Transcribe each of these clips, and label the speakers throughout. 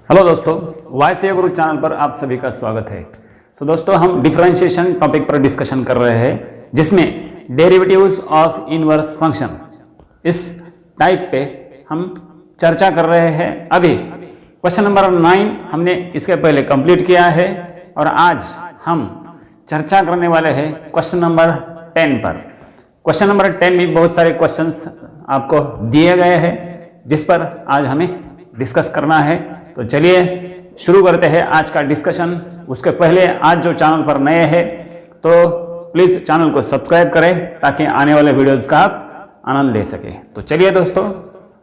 Speaker 1: Hello दोस्तों, वाईसीए गुरु channel पर आप सभी का स्वागत है। दोस्तों, हम डिफरेंशिएशन टॉपिक पर डिस्कशन कर रहे हैं, जिसमें डेरिवेटिव्स ऑफ इनवर्स फंक्शन इस टाइप पे हम चर्चा कर रहे हैं। अभी क्वेश्चन नंबर 9 हमने इसके पहले कंप्लीट किया है और आज हम चर्चा करने वाले हैं क्वेश्चन नंबर 10 पर। क्वेश्चन नंबर 10 में बहुत सारे क्वेश्चंस आपको दिए गए हैं, जिस पर आज हमें डिस्कस करना है। तो चलिए शुरू करते हैं आज का डिस्कशन। उसके पहले आज जो चैनल पर नए हैं तो प्लीज चैनल को सब्सक्राइब करें ताकि आने वाले वीडियोज का आप आनंद ले सके। तो चलिए दोस्तों,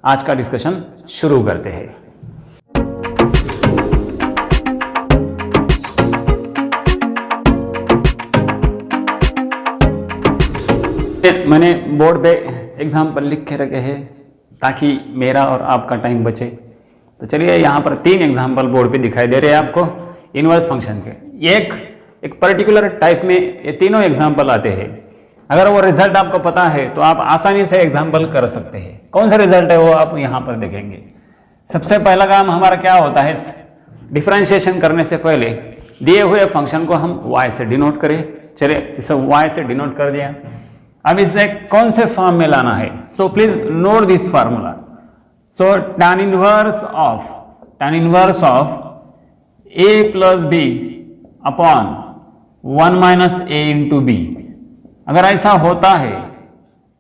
Speaker 1: आज का डिस्कशन शुरू करते हैं। मैंने बोर्ड पे एग्जाम्पल लिख के रखे हैं ताकि मेरा और आपका टाइम बचे। तो चलिए, यहाँ पर 3 एग्जाम्पल बोर्ड पे दिखाई दे रहे हैं आपको इनवर्स फंक्शन के। एक पर्टिकुलर टाइप में ये तीनों एग्जाम्पल आते हैं। अगर वो रिजल्ट आपको पता है तो आप आसानी से एग्जाम्पल कर सकते हैं। कौन सा रिजल्ट है वो आप यहाँ पर देखेंगे। सबसे पहला काम हमारा क्या होता है, डिफरेंशिएशन करने से पहले दिए हुए फंक्शन को हम y से डिनोट करें। चलिए, इसे y से डिनोट कर दिया। अब इसे कौन से फॉर्म में लाना है, so please note this formula. So tan inverse of a plus b upon 1 minus a into b। अगर ऐसा होता है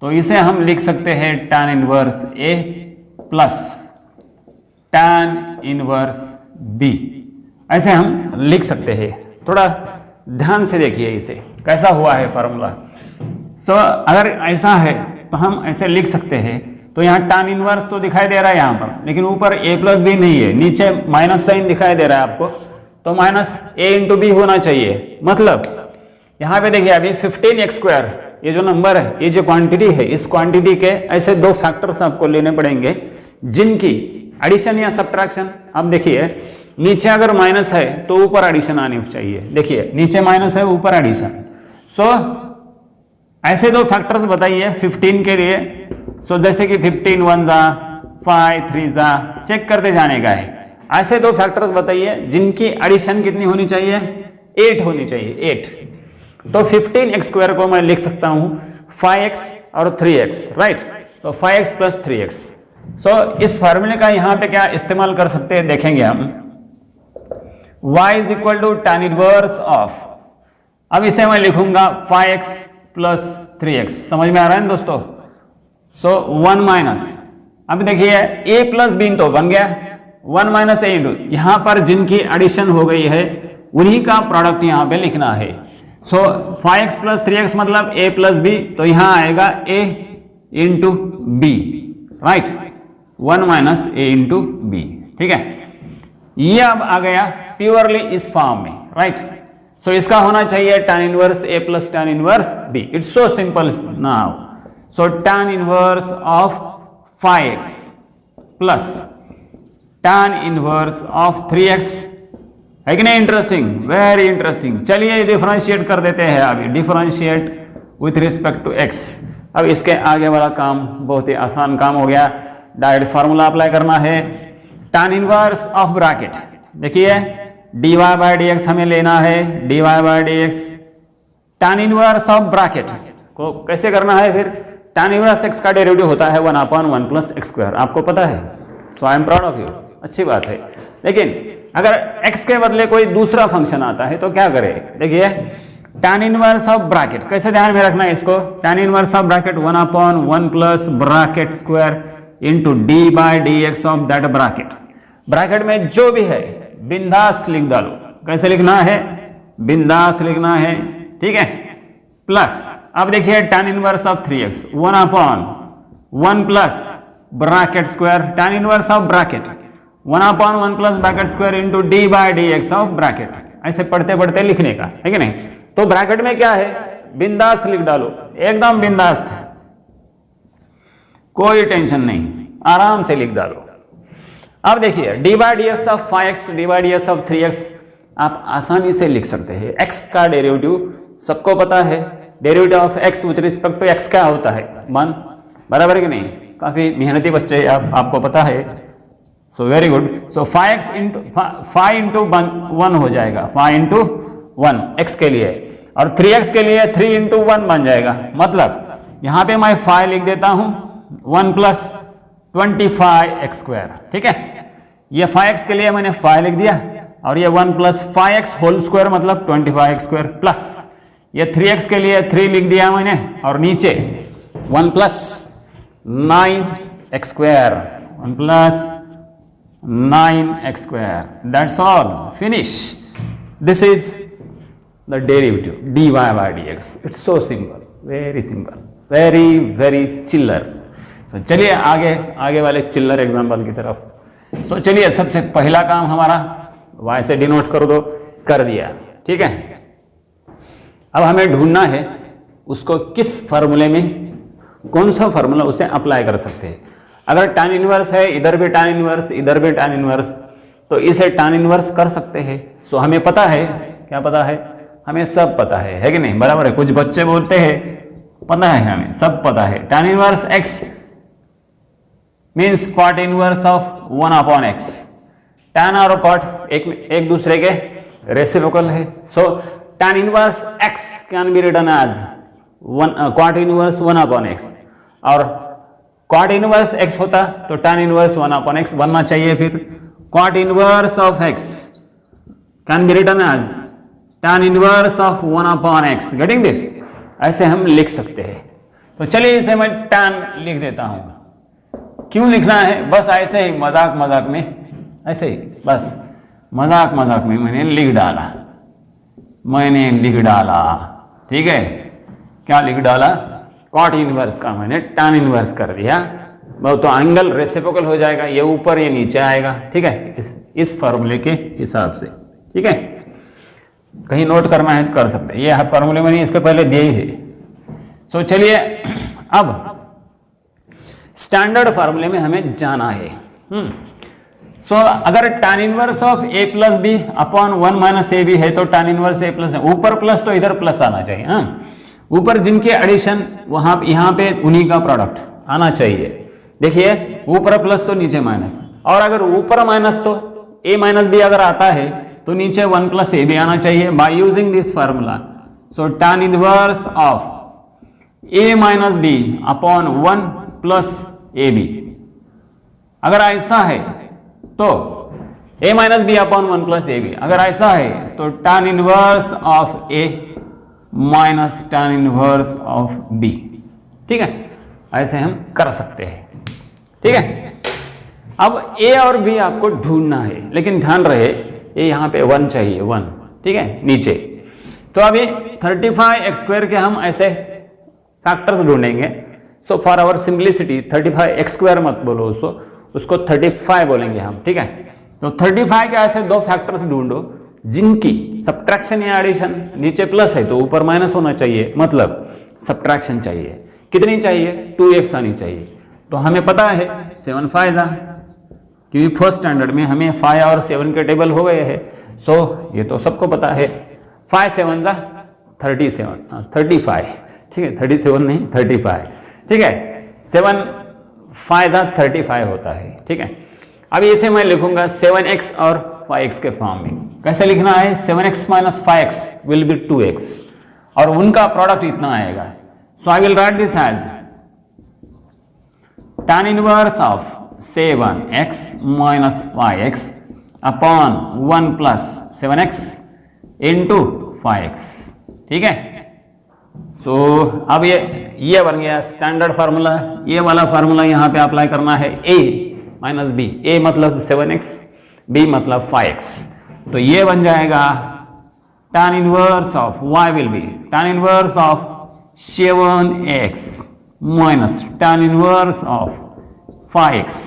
Speaker 1: तो इसे हम लिख सकते हैं tan inverse a plus tan inverse b। ऐसे हम लिख सकते हैं। थोड़ा ध्यान से देखिए इसे कैसा हुआ है फार्मूला। सो अगर ऐसा है तो हम ऐसे लिख सकते हैं। तो यहाँ tan इनवर्स तो दिखाई दे रहा है यहाँ पर, लेकिन ऊपर a प्लस बी नहीं है, नीचे माइनस साइन दिखाई दे रहा है आपको, तो माइनस a इंटू बी होना चाहिए। मतलब यहाँ पे देखिए, अभी 15x², ये जो नंबर है, ये जो क्वांटिटी है, इस क्वांटिटी के ऐसे 2 फैक्टर्स आपको लेने पड़ेंगे जिनकी एडिशन या सब्ट्रैक्शन। अब देखिए, नीचे अगर माइनस है तो ऊपर एडिशन आनी चाहिए। देखिए, नीचे माइनस है, ऊपर एडिशन। सो ऐसे 2 फैक्टर्स बताइए 15 के लिए। सो जैसे कि 15 1 जा 5 3 जा, चेक करते जाने का है। ऐसे 2 फैक्टर्स बताइए जिनकी एडिशन कितनी होनी चाहिए, 8 होनी चाहिए, 8। तो 15x² को मैं लिख सकता हूं 5x और 3x, राइट। तो 5x प्लस 3x। सो इस फार्मूले का यहां पे क्या इस्तेमाल कर सकते हैं देखेंगे हम। y is equal to tan inverse of, अब इसे मैं लिखूंगा 5x प्लस 3x। समझ में आ रहा है ना दोस्तों। सो 1 माइनस, अब देखिए a प्लस बी तो बन गया, 1 माइनस a इंटू, यहां पर जिनकी एडिशन हो गई है उन्हीं का प्रोडक्ट यहां पे लिखना है। सो 5x प्लस 3x मतलब a प्लस बी, तो यहां आएगा a into b, right. 1 minus a into b, ठीक है। ये अब आ गया प्योरली इस फॉर्म में, राइट। सो इसका होना चाहिए tan inverse a plus tan inverse b। It's so simple now. So tan inverse of 5x plus tan inverse of 3x है कि नहीं। Interesting, very interesting. चलिए डिफरेंशिएट कर देते हैं अभी, differentiate with respect to x। अब इसके आगे वाला काम बहुत ही आसान काम हो गया। डायरेक्ट फार्मूला अप्लाई करना है। tan इनवर्स ऑफ ब्रैकेट, देखिए dy बाय dx हमें लेना है, dy by dx। tan inverse of bracket को कैसे करना है फिर, tan इनवर्स x का डेरिवेटिव होता है 1/1 प्लस x²। आपको पता है, so I am proud of you, अच्छी बात है। लेकिन अगर x के बदले कोई दूसरा फंक्शन आता है तो क्या करें, देखिए tan इनवर्स ऑफ ब्रैकेट कैसे ध्यान में रखना है इसको। tan inverse of bracket 1/1 plus bracket square into D by d x of that bracket. Bracket में जो भी है बिंदास लिख डालो। कैसे लिखना है, बिंदास लिखना है, ठीक है। प्लस अब देखिए tan inverse of 3x 1/1 plus bracket square, tan inverse of bracket 1/1 plus bracket square into D by d x of bracket. ऐसे पढ़ते पढ़ते लिखने का है कि नहीं। तो ब्रैकेट में क्या है, बिंदास लिख डालो, एकदम बिंदास, कोई टेंशन नहीं, आराम से लिख डालो। अब देखिए d by d x of 5x d by d x of 3x आप आसानी से लिख सकते हैं। x का डेरिवेटिव सबको पता है, derivative of x with respect to x क्या होता है, 1, बराबर है कि नहीं। काफी मेहनती बच्चे आप, आपको पता है। So very good. So 5x into 1 हो जाएगा, 5 इंटू 1 x के लिए, और 3x के लिए 3 इंटू 1 बन जाएगा। मतलब यहां पे मैं 5 लिख देता हूं, 1 प्लस 25x स्क्वायर, ठीक है। ये 5x के लिए मैंने 5 लिख दिया, और ये 1 प्लस 5x होल स्क्वायर मतलब 25x स्क्वायर, प्लस ये 3x के लिए 3 लिख दिया मैंने, और नीचे 1 plus 9x square, 1 plus 9x square, that's all, finish. This is the derivative dy by dx। It's so simple, very simple, very very चिल्लर। तो चलिए आगे वाले चिल्लर एग्जाम्पल की तरफ। सो चलिए, सबसे पहला काम हमारा y से डिनोट कर दो, कर दिया, ठीक है। अब हमें ढूंढना है उसको किस फॉर्मूले में, कौन सा फॉर्मूला उसे अप्लाई कर सकते हैं। अगर tan इनवर्स है, इधर भी tan इनवर्स, इधर भी tan इनवर्स, तो इसे tan इनवर्स कर सकते हैं। सो हमें पता है, क्या पता है, हमें सब पता है कि नहीं, बराबर है। कुछ बच्चे बोलते हैं पता है, हमें सब पता है। tan inverse x means cot inverse of 1/x। tan और cot एक दूसरे के रेसिप्रोकल है। So tan inverse x can be written as cot inverse 1/x, और cot इनवर्स x होता तो tan इनवर्स 1/x बनना चाहिए। फिर cot inverse of x can be written as tan inverse of 1/x। Getting this? ऐसे हम लिख सकते हैं। तो चलिए इसे मैं tan लिख देता हूं। क्यों लिखना है? बस ऐसे ही मजाक में, ऐसे ही बस मजाक में मैंने लिख डाला, ठीक है। क्या लिख डाला? cot इनवर्स का मैंने tan इनवर्स कर दिया। तो एंगल रेसिप्रोकल हो जाएगा, ये ऊपर ये नीचे आएगा, ठीक है, इस फॉर्मूले के हिसाब से, ठीक है। कहीं नोट करना है तो कर सकते हैं, ये फॉर्मूले मैंने इसके पहले दिए ही है। सो चलिए अब स्टैंडर्ड फार्मूले में हमें जाना है। सो अगर tan inverse of a plus B upon 1 minus A b है तो tan इनवर्स a प्लस, ऊपर प्लस तो इधर प्लस आना चाहिए। ऊपर जिनके एडिशन वहां यहाँ पे उन्हीं का प्रोडक्ट आना चाहिए। देखिए ऊपर प्लस तो नीचे माइनस, और अगर ऊपर माइनस तो a माइनस बी अगर आता है तो नीचे 1 प्लस ए बी आना चाहिए by using this formula. So tan inverse of a minus B upon 1 plus A b, अगर ऐसा है तो a minus B upon 1 plus A b, अगर ऐसा है तो tan inverse of a minus tan inverse of b, ठीक है। ऐसे हम कर सकते हैं, ठीक है। अब a और b आपको ढूंढना है, लेकिन ध्यान रहे ये यहाँ पे 1 चाहिए, 1, ठीक है, नीचे। तो अभी 35x स्क्वायर के हम ऐसे फैक्टर्स ढूंढेंगे। So for our simplicity 35x square मत बोलो उसको 35 बोलेंगे हम, ठीक है। तो 35 के ऐसे दो फैक्टर्स ढूंढो जिनकी सब्ट्रैक्शन या एडिशन, नीचे प्लस है तो ऊपर माइनस होना चाहिए, मतलब सब्ट्रैक्शन चाहिए। कितनी चाहिए? 2x आनी चाहिए। तो हमें पता है 7 5 क्योंकि फर्स्ट स्टैंडर्ड में हमें 5 और 7 के टेबल हो गए हैं। सो ये तो सबको पता है, 5 7 35, ठीक है, 37 नहीं 35, ठीक है, 7 5 35 होता है, ठीक है। अभी इसे मैं लिखूंगा 7x और 5x के फॉर्म में। कैसे लिखना है? 7x minus 5x will be 2x, और उनका प्रोडक्ट इतना आएगा। So I will write this as tan inverse of 7x minus 5x upon 1 plus 7x into 5x, ठीक है। सो अब ये बन गया स्टैंडर्ड फार्मूला। ये वाला फार्मूला यहाँ पे अप्लाई करना है, a माइनस बी, a मतलब 7x, b मतलब 5x। तो ये बन जाएगा tan inverse of y will be tan inverse of 7x minus tan inverse of 5x।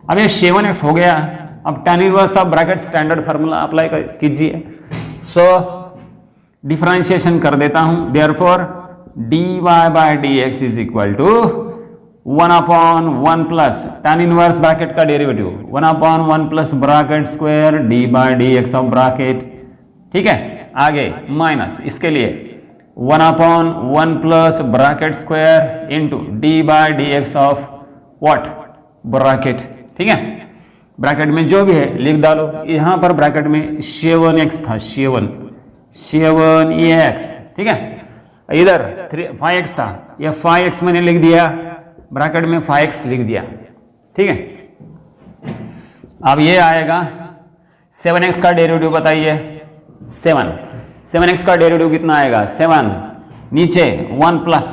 Speaker 1: अब ये 7x हो गया। अब tan inverse of bracket standard formula apply कीजिए। सो डिफरेंशिएशन कर देता हूं, therefore dy by dx is equal to 1/1 plus tan inverse bracket का derivative 1/1 plus bracket square D by dx of bracket, ठीक है। आगे माइनस इसके लिए 1/1 plus bracket square into D by dx of what? Bracket, ठीक है। Bracket में जो भी है लिख डालो। यहाँ पर ब्रैकेट में 7x था, 7x, ठीक है। इधर 5x था, यह 5x मैंने लिख दिया, ब्रैकेट में 5x लिख दिया, ठीक है। अब ये आएगा 7x का डेरिवेटिव बताइए, 7x का डेरिवेटिव कितना आएगा, 7, नीचे 1 प्लस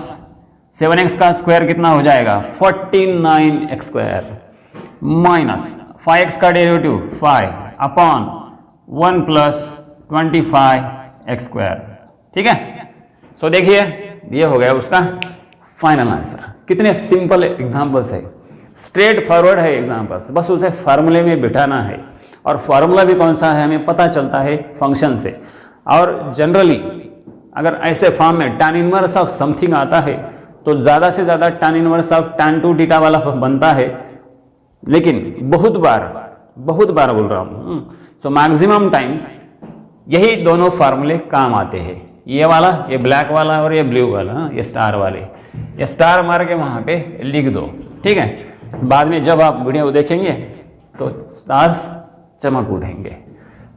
Speaker 1: 7x का स्क्वायर कितना हो जाएगा 49x स्क्वायर, माइनस 5x का derivative 5 upon 1 plus 25x square, ठीक है। सो देखिए ये हो गया उसका फाइनल आंसर। कितने सिंपल एग्जांपल्स है, स्ट्रेट फॉरवर्ड है एग्जांपल्स, बस उसे फार्मूले में बिठाना है। और फार्मूला भी कौन सा है हमें पता चलता है फंक्शन से। और जनरली अगर ऐसे फॉर्म में tan इनवर्स ऑफ समथिंग आता है तो ज़्यादा से ज़्यादा tan inverse of tan 2 theta वाला बनता है, लेकिन बहुत बार बोल रहा हूँ, सो मैक्सिमम टाइम्स यही दोनों फार्मूले काम आते हैं, ये वाला, ये ब्लैक वाला और ये ब्लू वाला, ये स्टार वाले, ये स्टार मार के वहाँ पे लिख दो, ठीक है। बाद में जब आप वीडियो देखेंगे तो स्टार्स चमक उठेंगे।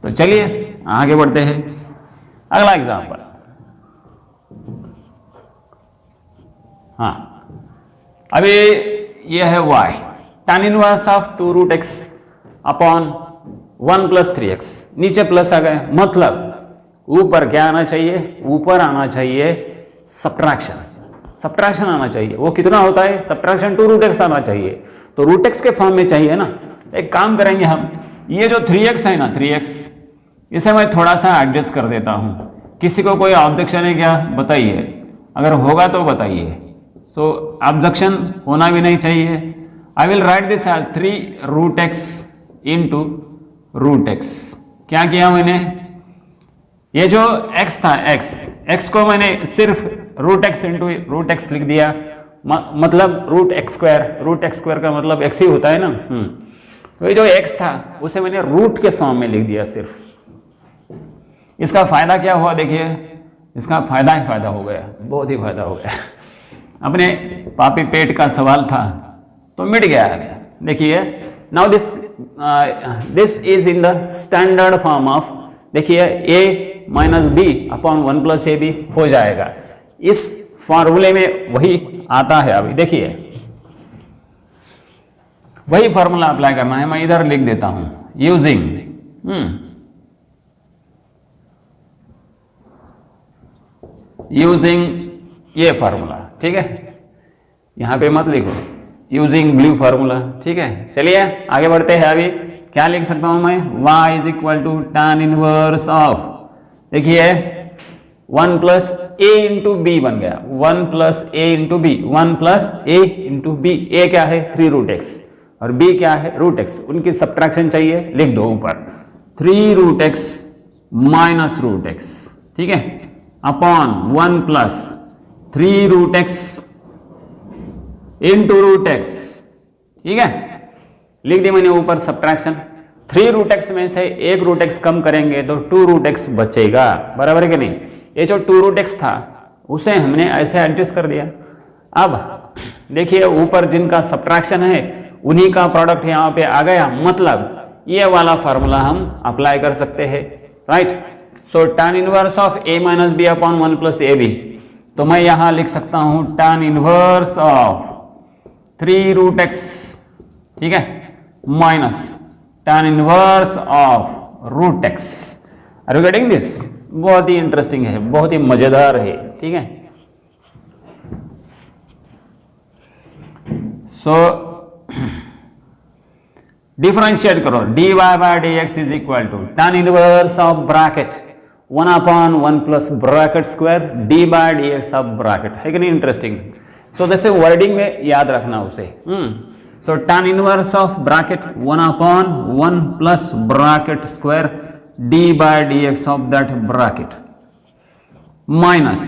Speaker 1: तो चलिए आगे बढ़ते हैं, अगला एग्जाम्पल। हाँ, अभी ये है y, tan inverse of 2 root x upon 1 plus 3x, नीचे प्लस आ गए, मतलब ऊपर क्या आना चाहिए, ऊपर आना चाहिए सब्ट्रैक्शन आना चाहिए। वो कितना होता है, सब्ट्रैक्शन 2 रूट x आना चाहिए, तो रूट x के फॉर्म में चाहिए ना। एक काम करेंगे हम, ये जो 3x है ना, 3x, इसे मैं थोड़ा सा एडजस्ट कर देता हूँ। किसी को कोई ऑब्जेक्शन है क्या बताइए, अगर होगा तो बताइए। सो ऑब्जेक्शन होना भी नहीं चाहिए। I will write this as 3 root x into root x। क्या किया मैंने, ये जो x था, x को मैंने सिर्फ root x into root x लिख दिया, मतलब रूट x स्क्वायर का मतलब x ही होता है ना। तो ये जो x था उसे मैंने रूट के फॉर्म में लिख दिया सिर्फ। इसका फायदा क्या हुआ देखिए, इसका फायदा ही फायदा हो गया, बहुत ही फायदा हो गया। अपने पापी पेट का सवाल था तो मिट गया। देखिए now this is in the standard form of, देखिए a minus B upon 1 plus A b हो जाएगा। इस फॉर्मूले में वही आता है। अभी देखिए वही फॉर्मूला अप्लाई करना है, मैं इधर लिख देता हूं, यूजिंग ये फार्मूला, ठीक है। यहां पे मत लिखो, यूजिंग ब्लू फार्मूला, ठीक है। चलिए आगे बढ़ते हैं। अभी क्या लिख सकता हूं मैं, y is equal to tan inverse of, देखिए 1 प्लस a इंटू बी बन गया, 1 plus a into b, 1 plus a into b. a क्या है 3 रूट x और b क्या है रूट x, उनकी सब्ट्रैक्शन चाहिए, लिख दो ऊपर 3 root x minus root x, ठीक है, upon 1 plus 3 root x into root x, ठीक है। लिख दी मैंने ऊपर सब्ट्रैक्शन। 3 रूट x में से 1 रूट x कम करेंगे तो 2 रूट x बचेगा, बराबर है कि नहीं। ये जो 2 रूट x था उसे हमने ऐसे एडजस्ट कर दिया। अब देखिए ऊपर जिनका सब्ट्रैक्शन है उन्हीं का प्रोडक्ट यहाँ पे आ गया, मतलब ये वाला फार्मूला हम अप्लाई कर सकते हैं, right. So tan inverse of a minus B upon 1 plus A B, तो मैं यहां लिख सकता हूं tan inverse of 3 root x, ठीक है, minus tan inverse of root x। Are you getting this? बहुत ही इंटरेस्टिंग है, बहुत ही मजेदार है, ठीक है। सो डिफरेंशिएट करो, dy by dx is equal to tan inverse of bracket 1 upon 1 plus bracket square D by dx of bracket, है कि नहीं इंटरेस्टिंग। सो जैसे वर्डिंग में याद रखना उसे। So tan inverse of bracket 1 upon 1 plus bracket square D by dx of that bracket minus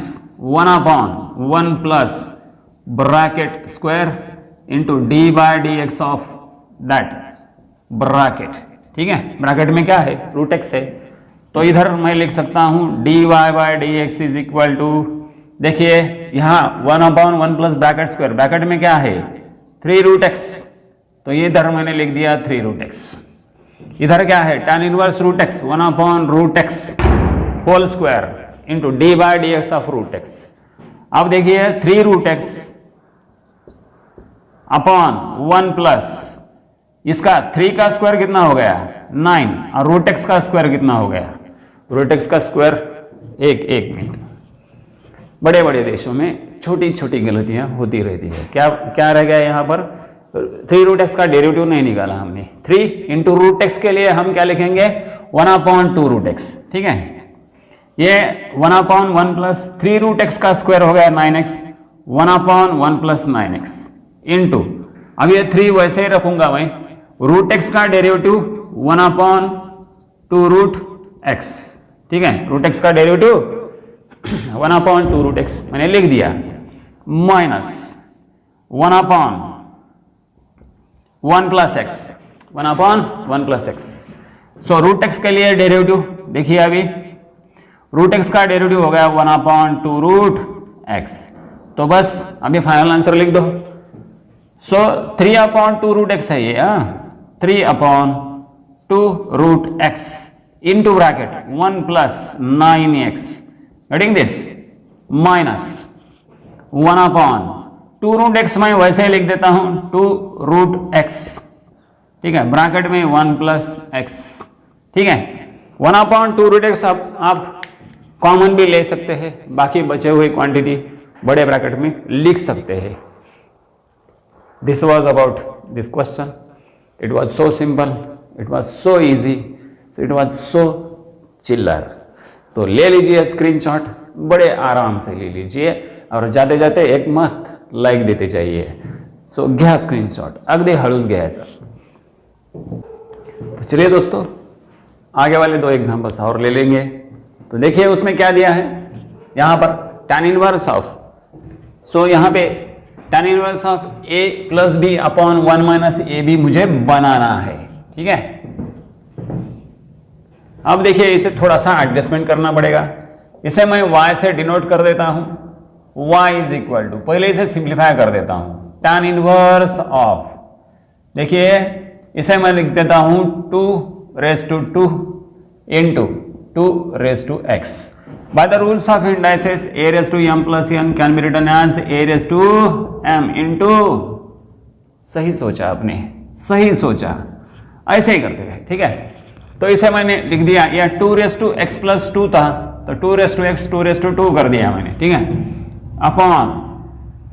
Speaker 1: 1 upon 1 plus bracket square into D by dx of that bracket, ठीक है। ब्रैकेट में क्या है रूट x है, तो इधर मैं लिख सकता हूं dy by dx is equal to, देखिए यहां 1 upon 1 plus bracket square, bracket में क्या है 3 रूट x, तो ये इधर मैंने लिख दिया 3 रूट x, इधर क्या है, tan inverse root X 1/√x whole square into d/dx of root X. अब देखिए 3√x अपॉन 1 प्लस इसका 3 का स्क्वायर कितना हो गया 9 और रूट एक्स का स्क्वायर कितना हो गया, रूट एक्स का स्क्वायर एक मिनट। बड़े बड़े देशों में छोटी छोटी गलतियां होती रहती है। क्या क्या रह गया यहाँ पर, 3√x का डेरिवेटिव नहीं निकाला हमने। 3 इंटू रूट एक्स के लिए हम क्या लिखेंगे 1/2√x, ठीक है। ये 1/1 प्लस 3√x का स्क्वायर हो गया 9x, 1/1 प्लस 9x इंटू, अब ये 3 वैसे ही रखूंगा मैं, रूट एक्स का डेरिवेटिव 1/2√x, ठीक है। रूट एक्स का डेरिवेटिव 1/2√x मैंने लिख दिया, minus 1/1 plus x, 1/1 plus x। So root X के लिए डेरिवेटिव देखिए, अभी रूट एक्स का डेरिवेटिव हो गया 1/2√x। तो बस अभी फाइनल आंसर लिख दो। सो 3/2√x है ये, 3/2√x into bracket 1 plus 9x, getting this, minus 1/2√x मैं वैसे ही लिख देता हूं 2√x, ठीक है, ब्रैकेट में 1 प्लस x, ठीक है। 1/2√x आप कॉमन भी ले सकते हैं, बाकी बचे हुए क्वांटिटी बड़े ब्रैकेट में लिख सकते हैं। This was about this question. It was so simple, it was so easy, so it was so chiller. तो ले लीजिए स्क्रीनशॉट, बड़े आराम से ले लीजिए और जाते जाते एक मस्त लाइक देते जाइए। सो घ्या स्क्रीनशॉट, अगदी हळूच घ्यायचा। तो चलिए दोस्तों, आगे वाले 2 एग्जांपल्स और ले लेंगे। तो देखिए उसमें क्या दिया है, यहाँ पर tan इनवर्स ऑफ, सो यहाँ पे tan inverse of a plus B upon 1 minus A B मुझे बनाना है, ठीक है। अब देखिए इसे थोड़ा सा एडजस्टमेंट करना पड़ेगा। इसे मैं y से डिनोट कर देता हूं, y इज इक्वल टू, पहले इसे सिंप्लीफाई कर देता हूं, tan इनवर्स ऑफ, देखिए इसे मैं लिख देता हूं 2⁻² into 2⁻x। By the rules of indices, a⁻m plus n can be written as a⁻m into, सही सोचा आपने, सही सोचा, ऐसे ही करते हैं, ठीक है। तो इसे मैंने लिख दिया, यह 2⁻x प्लस 2 था तो 2⁻x 2⁻2 कर दिया मैंने, ठीक है, अपॉन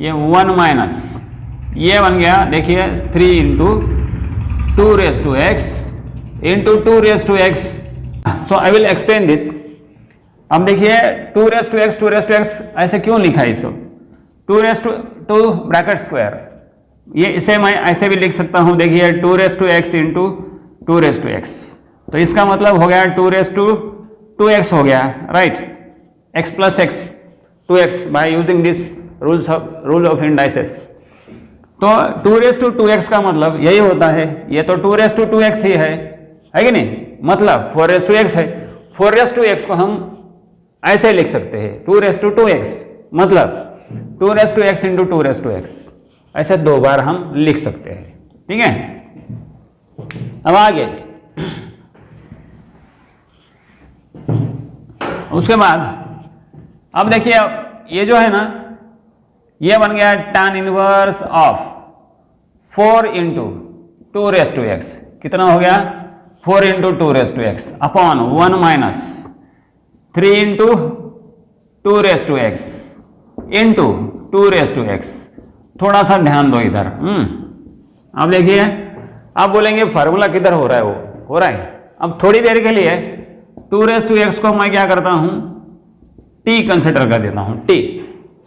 Speaker 1: ये 1 माइनस ये बन गया, देखिए 3 into 2⁻x into 2⁻x। So I will explain this. अब देखिए 2⁻x ऐसे क्यों लिखा है, इसे 2⁻2 ब्रैकेट स्क्वायर, ये इसे मैं ऐसे भी लिख सकता हूं, देखिए 2⁻x इंटू 2⁻x। तो इसका मतलब हो गया 2⁻2x हो गया, right, x plus x 2x bye using this rule of indices. तो 2⁻2x का मतलब यही होता है, ये तो 2⁻2x ही है कि नहीं, मतलब 4⁻x है। 4⁻x को हम ऐसे लिख सकते हैं 2⁻2x, मतलब 2⁻x इंटू 2⁻x, ऐसे 2 बार हम लिख सकते हैं, ठीक है। अब आगे उसके बाद अब देखिए ये जो है ना, ये बन गया tan inverse of 4 into 2⁻x, कितना हो गया 4 into 2⁻x upon 1 minus 3 into 2⁻x into 2⁻x। थोड़ा सा ध्यान दो इधर। अब देखिए, आप बोलेंगे फार्मूला किधर हो रहा है, वो हो रहा है। अब थोड़ी देर के लिए 2⁻x को मैं क्या करता हूं, t कंसिडर कर देता हूं, t।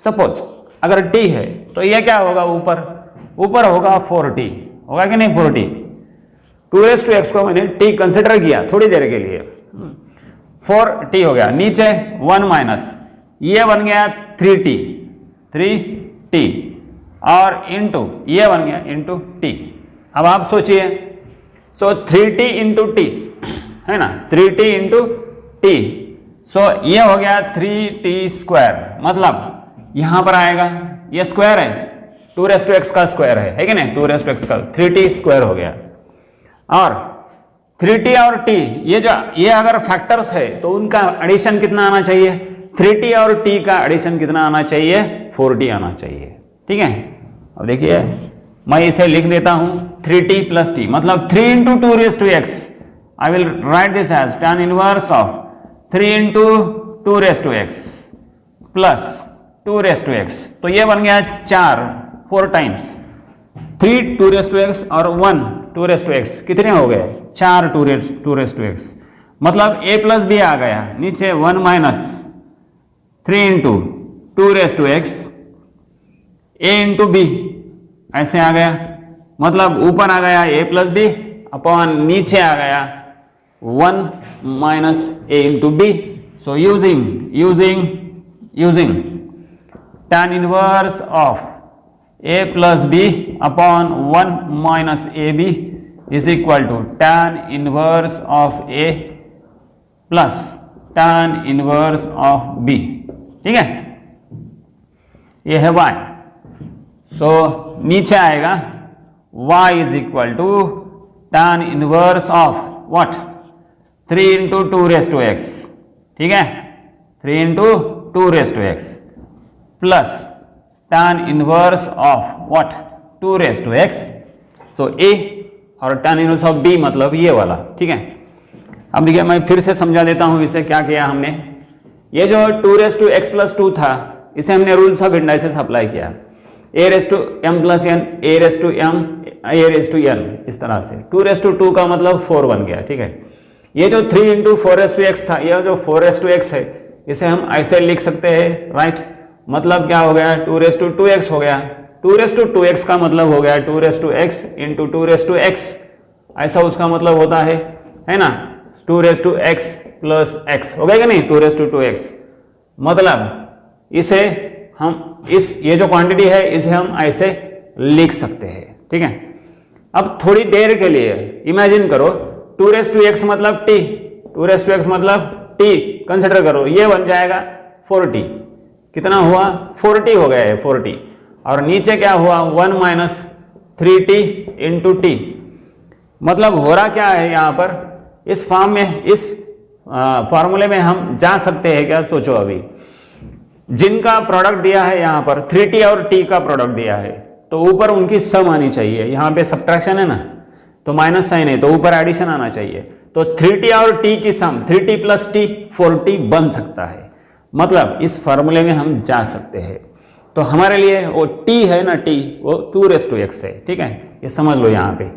Speaker 1: सपोज अगर t है तो ये क्या होगा, ऊपर होगा 4t, होगा कि नहीं 4t। 2⁻x को मैंने t कंसिडर किया थोड़ी देर के लिए, 4t हो गया, नीचे 1 माइनस ये बन गया 3t और इंटू ये बन गया इंटू t। अब आप सोचिए, सो 3t इंटू टी है ना, 3t इंटू टी, सो ये हो गया 3t स्क्वायर, मतलब यहां पर आएगा, ये स्क्वायर है, 2⁻x का स्क्वायर है कि नहीं, 2⁻x का 3t स्क्वायर हो गया। और 3t और t ये अगर फैक्टर्स है तो उनका एडिशन कितना आना चाहिए? 3t और t का एडिशन कितना आना चाहिए? 4t आना चाहिए। ठीक है, अब देखिए मैं इसे लिख देता हूं 3t प्लस t, मतलब 3 into 2 raise to X. I will write this as tan inverse of 3 into 2 raise to X plus 2 raise to X. तो ये बन गया 4 टाइम्स 3 2 रेज टू एक्स और 1 2 रेज टू एक्स, कितने हो गए? 4 2 रेज टू एक्स, मतलब a प्लस बी आ गया, नीचे 1 minus 3 into 2 raise to X a into B, ऐसे आ गया, मतलब ऊपर आ गया a प्लस बी अपॉन नीचे आ गया 1 minus a into B. So using tan inverse of a plus B upon 1 minus A B is equal to tan inverse of a plus tan inverse of b। ठीक है, ये है y। सो नीचे आएगा y is equal to tan inverse of what? 3 into 2 raise to X. ठीक है, 3 into 2 raise to X plus tan inverse of what? 2 raise to X. So a और tan inverse of b मतलब ये वाला। ठीक है, अब देखिए मैं फिर से समझा देता हूं इसे। क्या किया हमने? ये जो 2 रेज टू एक्स प्लस 2 था, इसे हमने रूल्स ऑफ इंडाइसेस अप्लाई किया, a raise to m plus n, a raise to m, a raise to n, इस तरह से 2 रेज टू 2 का मतलब 4 बन गया। ठीक है, ये जो 3 इंटू 4 रेज टू एक्स था, यह जो 4 रेज टू एक्स है, इसे हम ऐसे लिख सकते हैं, राइट? मतलब क्या हो गया? 2 रेज टू 2x हो गया। 2 रेज टू 2x का मतलब हो गया 2 raise to x into 2 raise to x, ऐसा उसका मतलब होता है ना? 2 raise to x plus x हो गया कि नहीं? 2 रेज टू 2x, मतलब इसे हम ये जो क्वांटिटी है इसे हम ऐसे लिख सकते हैं। ठीक है, अब थोड़ी देर के लिए इमेजिन करो 2 रेज टू एक्स मतलब t, 2 रेज टू एक्स मतलब t कंसिडर करो, ये बन जाएगा 4t। कितना हुआ? 4t हो गया है, 4t। और नीचे क्या हुआ? 1 माइनस 3t इंटू t। मतलब हो रहा क्या है यहाँ पर? इस फॉर्म में, इस फॉर्मूले में हम जा सकते हैं क्या? सोचो, अभी जिनका प्रोडक्ट दिया है यहाँ पर 3t और t का प्रोडक्ट दिया है, तो ऊपर उनकी सम आनी चाहिए। यहाँ पे सब्ट्रैक्शन है ना, तो माइनस साइन है, तो ऊपर एडिशन आना चाहिए। तो 3t और t की सम 3t प्लस t 4t बन सकता है, मतलब इस फॉर्मूले में हम जा सकते हैं। तो हमारे लिए वो t है ना, t वो 2 रेज टू एक्स है। ठीक है, ये समझ लो। यहाँ पे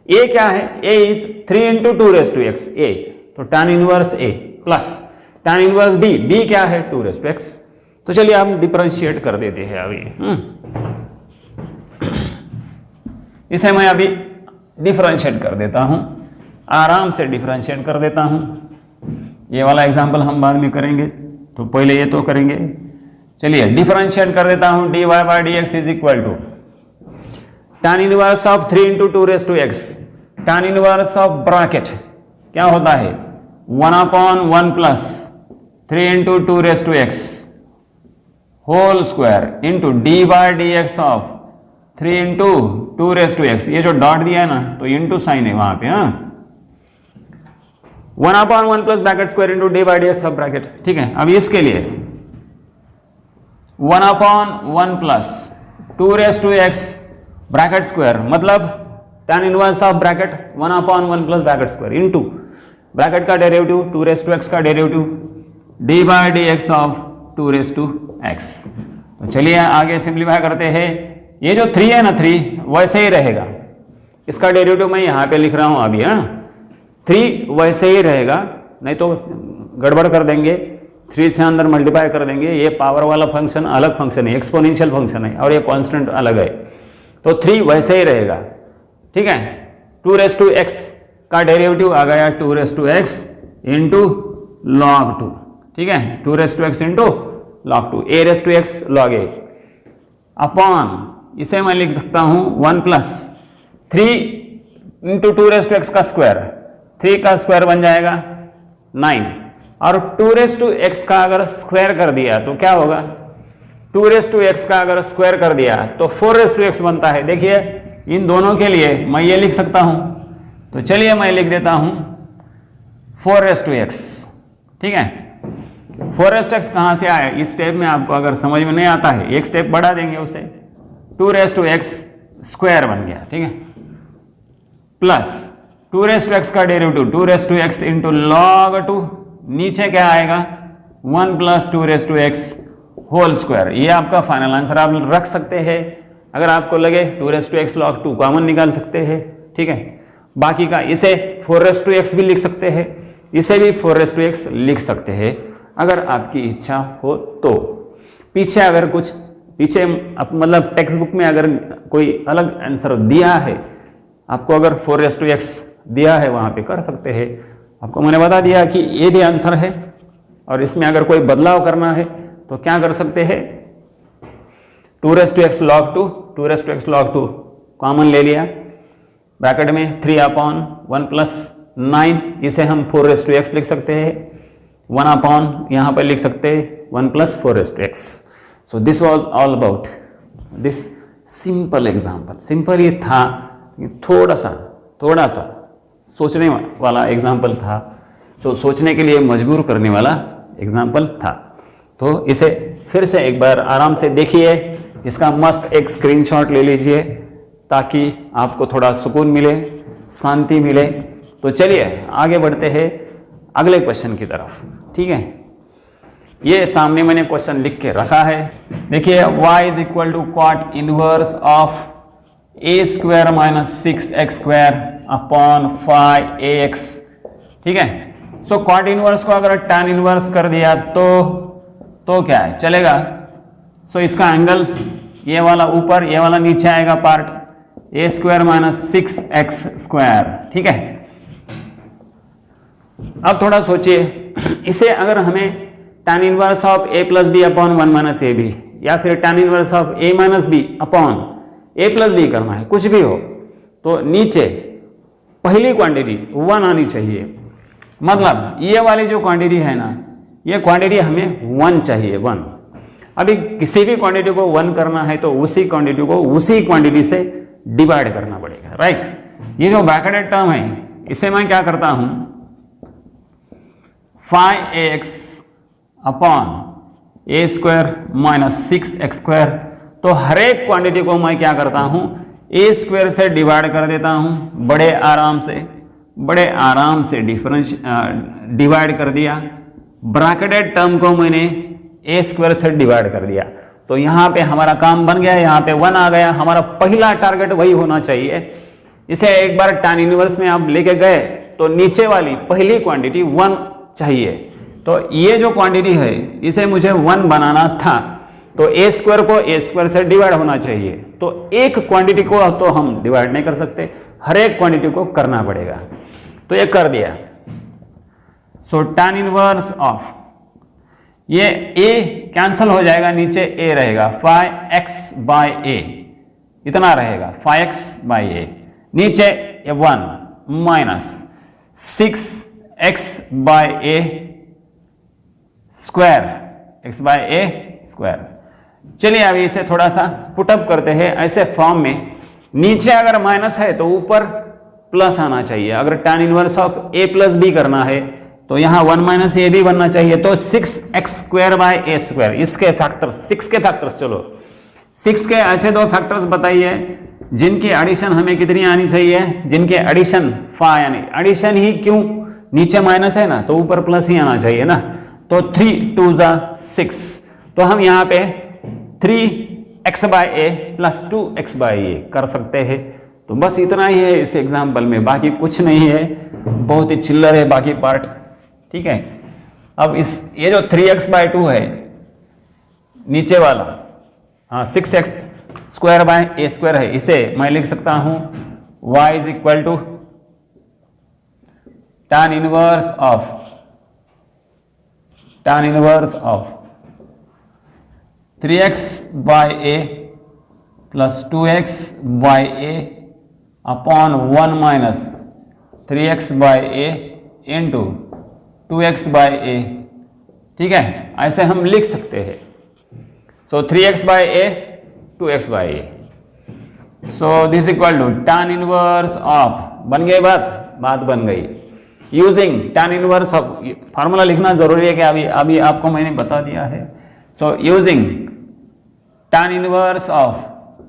Speaker 1: a क्या है? a is 3 into 2 raise to X, a, तो tan inverse a plus tan inverse b, b क्या है? 2 रेज टू एक्स। तो चलिए हम डिफरेंशिएट कर देते हैं अभी। इसे मैं अभी डिफरेंशिएट कर देता हूं, आराम से डिफरेंशिएट कर देता हूं। ये वाला एग्जांपल हम बाद में करेंगे, तो पहले ये तो करेंगे। चलिए डिफरेंशिएट कर देता हूं। dy by D X is equal to tan inverse of 3 into 2 raise to X, tan inverse of bracket क्या होता है? 1/1 plus 3 into 2 raise to X whole square into D by D x of 3 into 2 raise to X. ये जो dot दिया है ना, तो into sine है वहां पे। 1/1 plus bracket square into D by D x of bracket. ठीक है, अब इसके लिए 1/1 plus 2 raise to X bracket square, मतलब tan inverse of bracket 1/1 plus bracket square into bracket का डेरिवेटिव 2 रेज टू एक्स का derivative D by D x of 2 raise to X. तो चलिए आगे सिंप्लीफाई करते हैं। ये जो 3 है ना, 3 वैसे ही रहेगा, इसका डेरिवेटिव मैं यहाँ पे लिख रहा हूँ अभी। 3 वैसे ही रहेगा, नहीं तो गड़बड़ कर देंगे, 3 से अंदर मल्टीप्लाई कर देंगे। ये पावर वाला फंक्शन अलग फंक्शन है, एक्सपोनेंशियल फंक्शन है, और ये कांस्टेंट अलग है। तो 3 वैसे ही रहेगा। ठीक है, 2 रेज टू एक्स का डेरिवेटिव आ गया 2 raise to X into log 2। ठीक है, 2 raise to X into log 2, a raise to X log a upon, इसे मैं लिख सकता हूं 1 plus 3 into 2 raise to X का स्क्वायर, 3 का स्क्वायर बन जाएगा 9, और 2 रेज टू एक्स का अगर स्क्वायर कर दिया तो क्या होगा? 2 रेज टू एक्स का अगर स्क्वायर कर दिया तो 4 रेज टू एक्स बनता है। देखिए इन दोनों के लिए मैं ये लिख सकता हूं, तो चलिए मैं लिख देता हूं 4x, ठीक है। 4x कहाँ से आया, इस स्टेप में आपको अगर समझ में नहीं आता है, एक स्टेप बढ़ा देंगे उसे, 2x स्क्वायर बन गया, ठीक है, प्लस 2x का डेरिवेटिव 2x इंटू log 2, नीचे क्या आएगा 1 प्लस 2x होल स्क्वायर। ये आपका फाइनल आंसर आप रख सकते हैं। अगर आपको लगे 2x log 2 कॉमन निकाल सकते हैं, ठीक है। बाकी का इसे 4x भी लिख सकते हैं, इसे भी 4x लिख सकते हैं अगर आपकी इच्छा हो तो। पीछे अगर कुछ पीछे मतलब टेक्स्ट बुक में अगर कोई अलग आंसर दिया है, आपको अगर 4x दिया है वहां पे कर सकते हैं। आपको मैंने बता दिया कि ये भी आंसर है, और इसमें अगर कोई बदलाव करना है तो क्या कर सकते हैं, 2x log 2 कॉमन ले लिया, ब्रैकेट में 3/1 प्लस 9, इसे हम 4x लिख सकते हैं, 1 यहाँ पर लिख सकते हैं 1 plus 4x। So this was all about this simple example. Simple ये था, थोड़ा सा सोचने वाला एग्जाम्पल था, सो सोचने के लिए मजबूर करने वाला एग्जाम्पल था। तो इसे फिर से एक बार आराम से देखिए, इसका मस्त एक स्क्रीनशॉट ले लीजिए ताकि आपको थोड़ा सुकून मिले, शांति मिले। तो चलिए आगे बढ़ते हैं अगले क्वेश्चन की तरफ, ठीक है। ये सामने मैंने क्वेश्चन लिख के रखा है, देखिए y इज इक्वल टू क्वाट inverse of a square minus 6x square upon 5ax, ठीक है। सो क्वाट इनवर्स को अगर tan इनवर्स कर दिया तो क्या है, चलेगा। सो इसका एंगल ये वाला ऊपर, ये वाला नीचे आएगा part, a square minus 6x square, ठीक है। अब थोड़ा सोचिए, इसे अगर हमें tan inverse of a plus B upon 1 minus A B, या फिर tan inverse of a minus B upon a plus B करना है, कुछ भी हो, तो नीचे पहली क्वांटिटी 1 आनी चाहिए। मतलब ये वाली जो क्वांटिटी है ना, ये क्वांटिटी हमें 1 चाहिए, 1। अभी किसी भी क्वांटिटी को 1 करना है तो उसी क्वांटिटी को उसी क्वांटिटी से डिवाइड करना पड़ेगा, राइट। ये जो ब्रैकेटेड टर्म है, इसे मैं क्या करता हूं, 5ax upon a square minus 6x square, तो हर एक क्वांटिटी को मैं क्या करता हूं, a स्क्वायर से डिवाइड कर देता हूं, बड़े आराम से डिवाइड कर दिया। ब्रैकेटेड टर्म को मैंने a स्क्वायर से डिवाइड कर दिया, तो यहां पे हमारा काम बन गया, यहां पे 1 आ गया। हमारा पहला टारगेट वही होना चाहिए। इसे एक बार tan इनवर्स में आप लेके गए तो नीचे वाली पहली क्वांटिटी 1 चाहिए। तो ये जो क्वांटिटी है इसे मुझे 1 बनाना था, तो a स्क्वायर को a स्क्वायर से डिवाइड होना चाहिए। तो एक क्वांटिटी को तो हम डिवाइड नहीं कर सकते, हर एक क्वांटिटी को करना पड़ेगा। तो ये कर दिया। सो tan इनवर्स ऑफ ये a कैंसल हो जाएगा, नीचे a रहेगा, 5x/a इतना रहेगा, 5x/a, नीचे 1 minus 6x/a square, x/a square. चलिए अभी इसे थोड़ा सा पुटअप करते हैं ऐसे फॉर्म में। नीचे अगर माइनस है तो ऊपर प्लस आना चाहिए। अगर tan inverse of a plus b करना है तो यहाँ 1 माइनस ए भी बनना चाहिए। तो 6x square by a square, इसके फैक्टर्स, 6 के फैक्टर्स, चलो 6 के ऐसे 2 फैक्टर्स बताइए जिनकी एडिशन हमें कितनी आनी चाहिए, जिनके एडिशन 5 यानी एडिशन ही क्यों, नीचे माइनस है ना तो ऊपर प्लस ही आना चाहिए ना। तो 3 2 6, तो हम यहाँ पे 3x/a प्लस 2x/a कर सकते हैं। तो बस इतना ही है इस एग्जाम्पल में, बाकी कुछ नहीं है, बहुत ही चिल्लर है बाकी पार्ट, ठीक है। अब ये जो 3x/2 है नीचे वाला, हाँ 6x square by a square है, इसे मैं लिख सकता हूं y is equal to tan inverse of 3x/a plus 2x/a upon 1 minus 3x/a into 2x/a, ठीक है। ऐसे हम लिख सकते हैं। So 3x/a 2x/a, so this equal to tan inverse of, बन गई बात बन गई। Using tan inverse of, formula लिखना जरूरी है कि अभी आपको मैंने बता दिया है। So using tan inverse of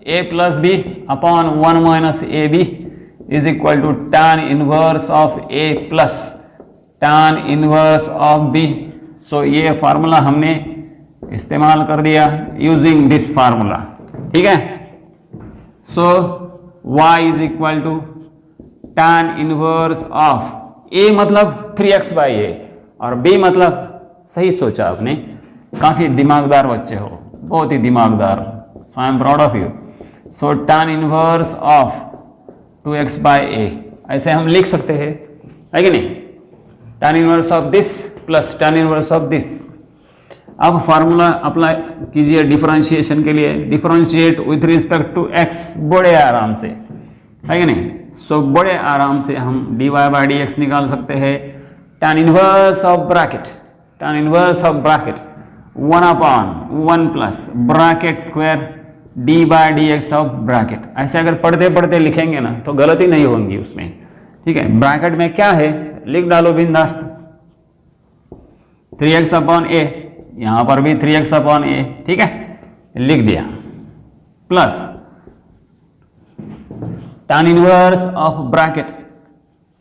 Speaker 1: a plus B upon 1 minus A B is equal to tan inverse of a plus tan inverse of b। So ये फार्मूला हमने इस्तेमाल कर दिया यूजिंग दिस फार्मूला, ठीक है। So y is equal to tan inverse of a मतलब 3x by ए और b मतलब, सही सोचा आपने, काफी दिमागदार बच्चे हो, बहुत ही दिमागदार, so I am proud of you. So tan inverse of 2x by a ऐसे हम लिख सकते हैं, है कि नहीं, tan inverse of this plus tan inverse of this. अब फार्मूला अप्लाई कीजिए डिफरेंशिएशन के लिए, differentiate with respect to x बड़े आराम से, है कि नहीं। सो बड़े आराम से हम dy बाई डी एक्स निकाल सकते हैं। tan inverse of bracket, tan inverse of bracket 1 upon 1 plus bracket square D by D x of bracket. ऐसे अगर पढ़ते पढ़ते लिखेंगे ना तो गलती नहीं होंगी उसमें, ठीक है। ब्रैकेट में क्या है लिख डालो बिंदास्त, 3x अपॉन ए, यहां पर भी 3x अपॉन ए, ठीक है, लिख दिया, plus tan inverse of bracket,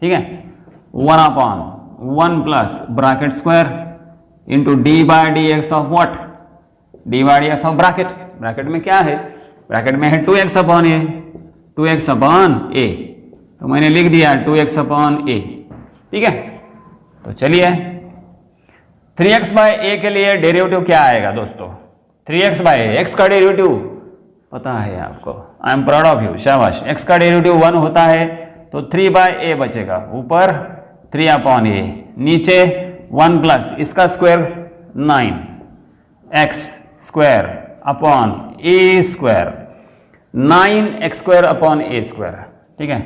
Speaker 1: ठीक है, 1 upon 1 plus bracket square into D by D x of what, D by D x of bracket. Bracket में क्या है, ब्रैकेट में है 2x अपॉन ए, 2x अपॉन ए, तो मैंने लिख दिया 2x अपॉन ए, ठीक है। तो चलिए 3x बाई ए के लिए डेरिवेटिव क्या आएगा दोस्तों, 3x बाई ए, x का डेरिवेटिव पता है आपको, आई एम प्राउड ऑफ यू, शाबाश। x का डेरिवेटिव 1 होता है तो 3 बाई ए बचेगा, ऊपर 3 अपॉन ए, नीचे 1 प्लस इसका स्क्वायर 9 x स्क्वायर अपॉन ए स्क्वायर, 9x स्क्वायर अपॉन ए स्क्वायर, ठीक है,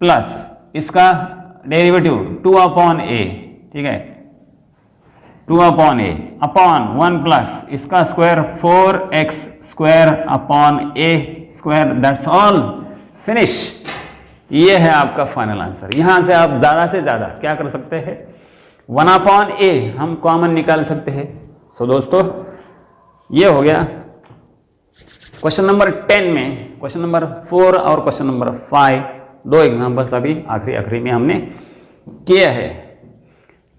Speaker 1: प्लस इसका डेरिवेटिव 2 अपॉन ए, ठीक है, 2 अपॉन ए अपॉन 1 प्लस इसका square 4x square upon A square, that's all, finish. ये है आपका फाइनल आंसर। यहां से आप ज्यादा से ज्यादा क्या कर सकते हैं, 1 अपॉन ए हम कॉमन निकाल सकते हैं। सो दोस्तों ये हो गया क्वेश्चन नंबर 10 में, क्वेश्चन नंबर 4 और क्वेश्चन नंबर 5, 2 एग्जांपल्स अभी आखिरी में हमने किया है।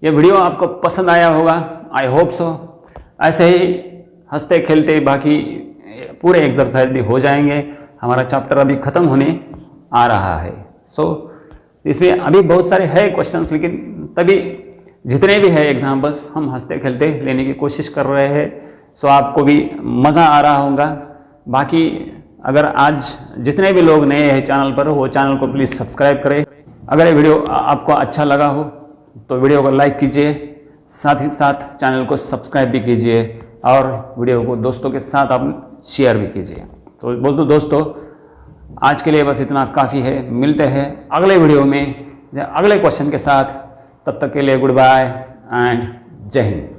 Speaker 1: ये वीडियो आपको पसंद आया होगा, आई होप सो। ऐसे ही हंसते खेलते बाकी पूरे एक्सरसाइज भी हो जाएंगे। हमारा चैप्टर अभी ख़त्म होने आ रहा है। सो इसमें अभी बहुत सारे है क्वेश्चंस, लेकिन तभी जितने भी है एग्जाम्पल्स हम हंसते खेलते लेने की कोशिश कर रहे हैं। सो आपको भी मज़ा आ रहा होगा। बाकी अगर आज जितने भी लोग नए हैं चैनल पर, वो चैनल को प्लीज़ सब्सक्राइब करें। अगर ये वीडियो आपको अच्छा लगा हो तो वीडियो को लाइक कीजिए, साथ ही साथ चैनल को सब्सक्राइब भी कीजिए और वीडियो को दोस्तों के साथ आप शेयर भी कीजिए। तो बोल दो दोस्तों, आज के लिए बस इतना काफ़ी है। मिलते हैं अगले वीडियो में अगले क्वेश्चन के साथ। तब तक के लिए गुड बाय एंड जय हिंद।